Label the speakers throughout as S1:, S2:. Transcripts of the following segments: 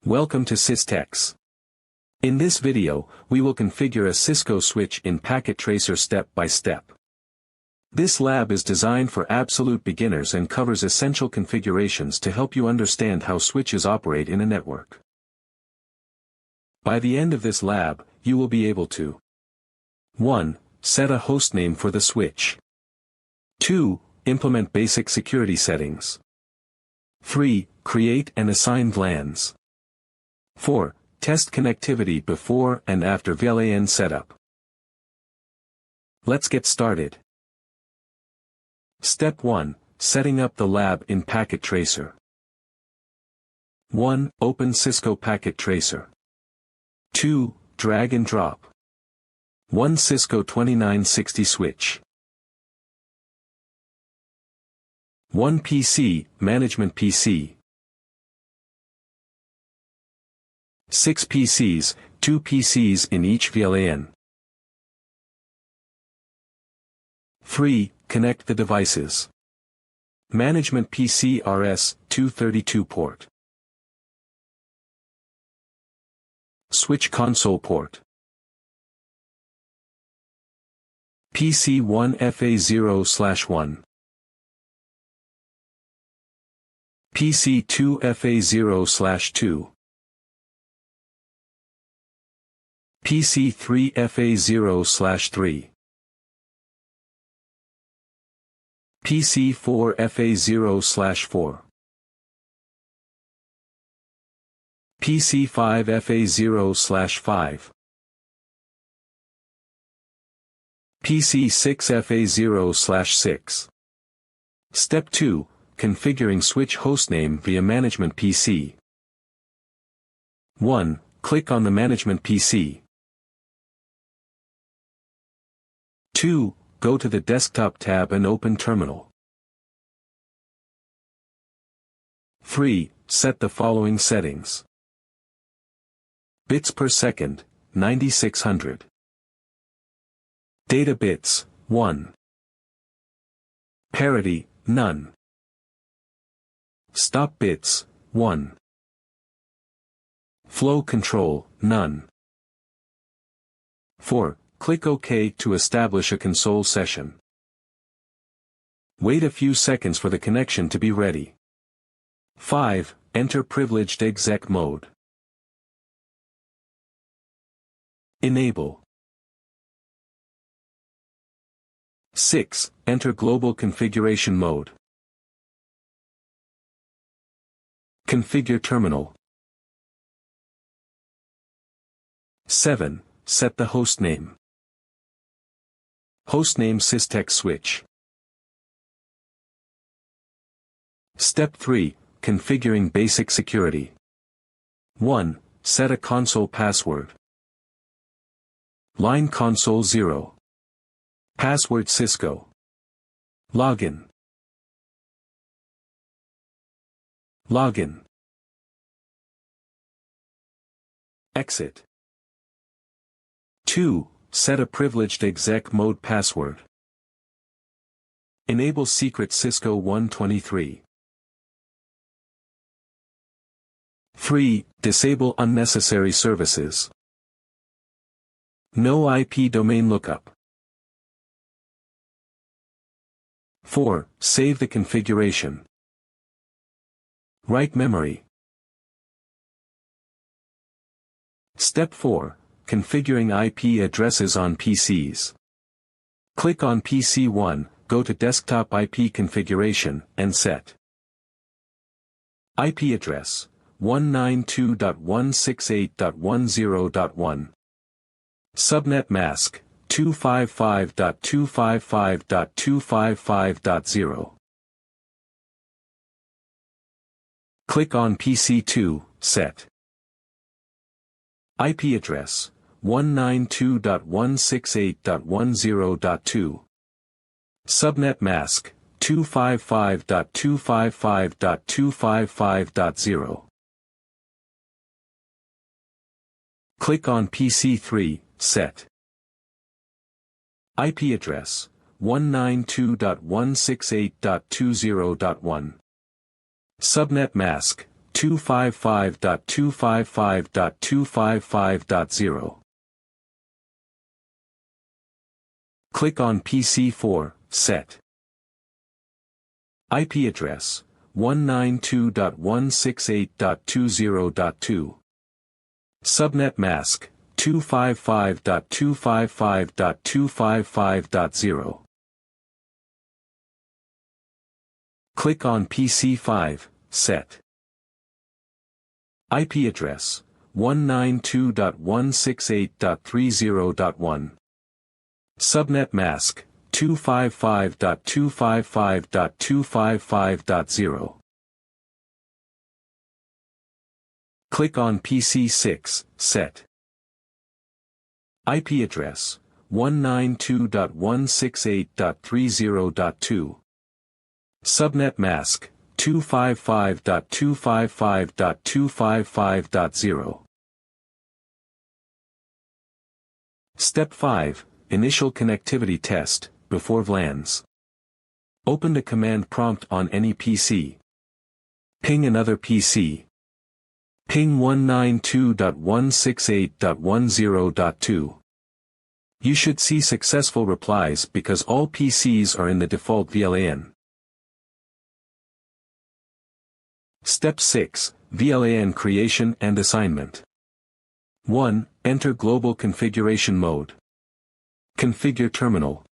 S1: Welcome to SysTechs. In this video, we will configure a Cisco switch in Packet Tracer step by step. This lab is designed for absolute beginners and covers essential configurations to help you understand how switches operate in a network. By the end of this lab, you will be able to 1. Set a hostname for the switch. 2. Implement basic security settings. 3. Create and assign VLANs. 4. Test connectivity before and after VLAN setup. Let's get started. Step 1. Setting up the lab in Packet Tracer. 1. Open Cisco Packet Tracer. 2. Drag and drop. 1 Cisco 2960 switch. 1 PC, Management PC. 6 PCs, 2 PCs in each VLAN. 3. Connect the devices. Management PC RS-232 port. Switch console port. PC1 FA0/1. PC2 FA0/2. PC3 FA0/3. PC4 FA0/4. PC5 FA0/5. PC6 FA0/6. Step 2. Configuring switch hostname via Management PC. 1. Click on the Management PC. 2. Go to the Desktop tab and open Terminal. 3. Set the following settings. Bits per second, 9600. Data bits, 1. Parity, none. Stop bits, 1. Flow control, none. 4. Click OK to establish a console session. Wait a few seconds for the connection to be ready. 5. Enter privileged exec mode. Enable. 6. Enter global configuration mode. Configure terminal. 7. Set the hostname. Hostname SysTech switch. Step 3. Configuring basic security. 1. Set a console password. Line console 0. Password Cisco. Login. Login. Exit. 2. Set a privileged exec mode password. Enable secret Cisco 123. 3. Disable unnecessary services. No IP domain lookup. 4. Save the configuration. Write memory. Step 4. Configuring IP addresses on PCs. Click on PC1, go to Desktop IP Configuration, and set IP address 192.168.10.1. Subnet mask 255.255.255.0. Click on PC2, set IP address 192.168.10.2. Subnet mask 255.255.255.0. Click on PC3, set IP address 192.168.20.1. Subnet mask 255.255.255.0. Click on PC4, set. IP address, 192.168.20.2. Subnet mask, 255.255.255.0. Click on PC5, set. IP address, 192.168.30.1. Subnet mask, 255.255.255.0. Click on PC6, set. IP address, 192.168.30.2. Subnet mask, 255.255.255.0. Step 5, Initial Connectivity Test, before VLANs. Open the command prompt on any PC. Ping another PC. Ping 192.168.10.2. You should see successful replies because all PCs are in the default VLAN. Step 6, VLAN Creation and Assignment. 1. Enter Global Configuration Mode. Configure Terminal.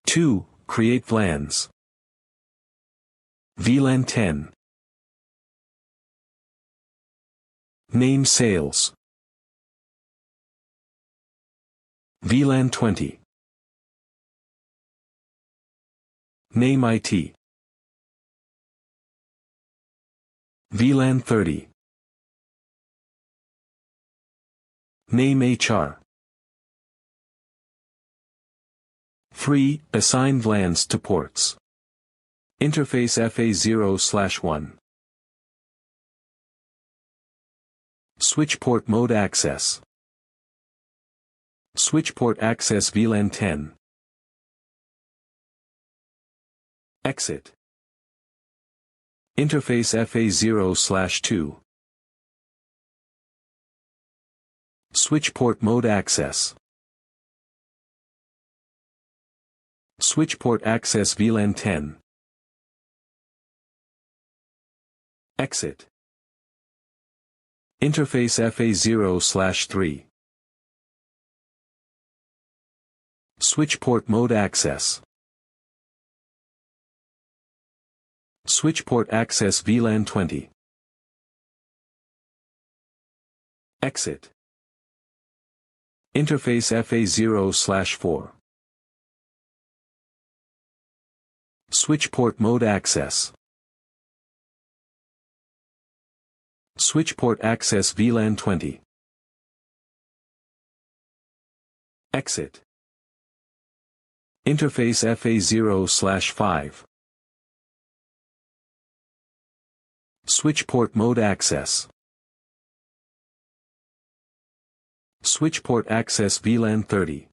S1: 2. Create VLANs. VLAN 10. Name Sales. VLAN 20. Name IT. VLAN 30. Name HR. 3. Assign VLANs to ports. Interface FA0/1. Switch port mode access. Switch port access VLAN 10. Exit. Interface FA0/2. Switch port mode access. Switch port access VLAN 10. Exit. Interface FA0/3. Switch port mode access. Switch port access VLAN 20. Exit. Interface FA0/4. Switch port mode access. Switch port access VLAN 20. Exit. Interface FA0/5. Switch port mode access. Switch port access VLAN 30.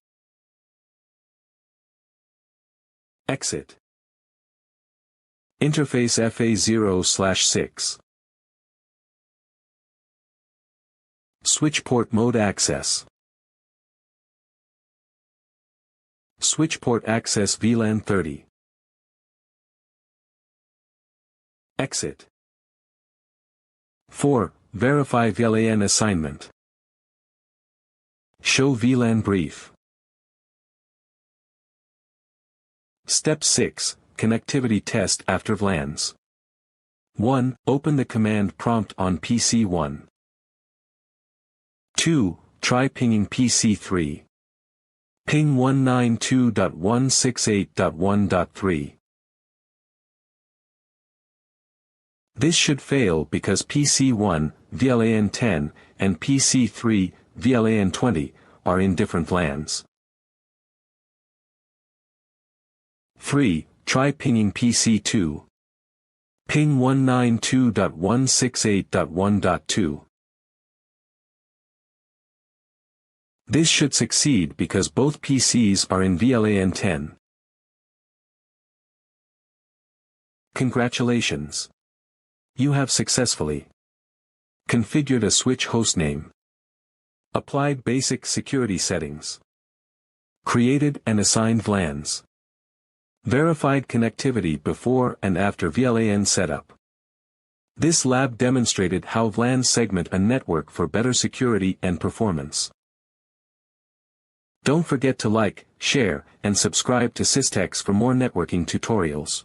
S1: Exit. Interface FA0/6. Switch port mode access. Switch port access VLAN 30. Exit. 4. Verify VLAN assignment. Show VLAN brief. Step 6, Connectivity Test after VLANs. 1. Open the command prompt on PC1. 2. Try pinging PC3. Ping 192.168.1.3. This should fail because PC1, VLAN 10, and PC3, VLAN 20, are in different LANs. 3. Try pinging PC2. Ping 192.168.1.2. This should succeed because both PCs are in VLAN 10. Congratulations! You have successfully configured a switch hostname, applied basic security settings, created and assigned VLANs, verified connectivity before and after VLAN setup. This lab demonstrated how VLANs segment a network for better security and performance. Don't forget to like, share, and subscribe to SysTechs for more networking tutorials.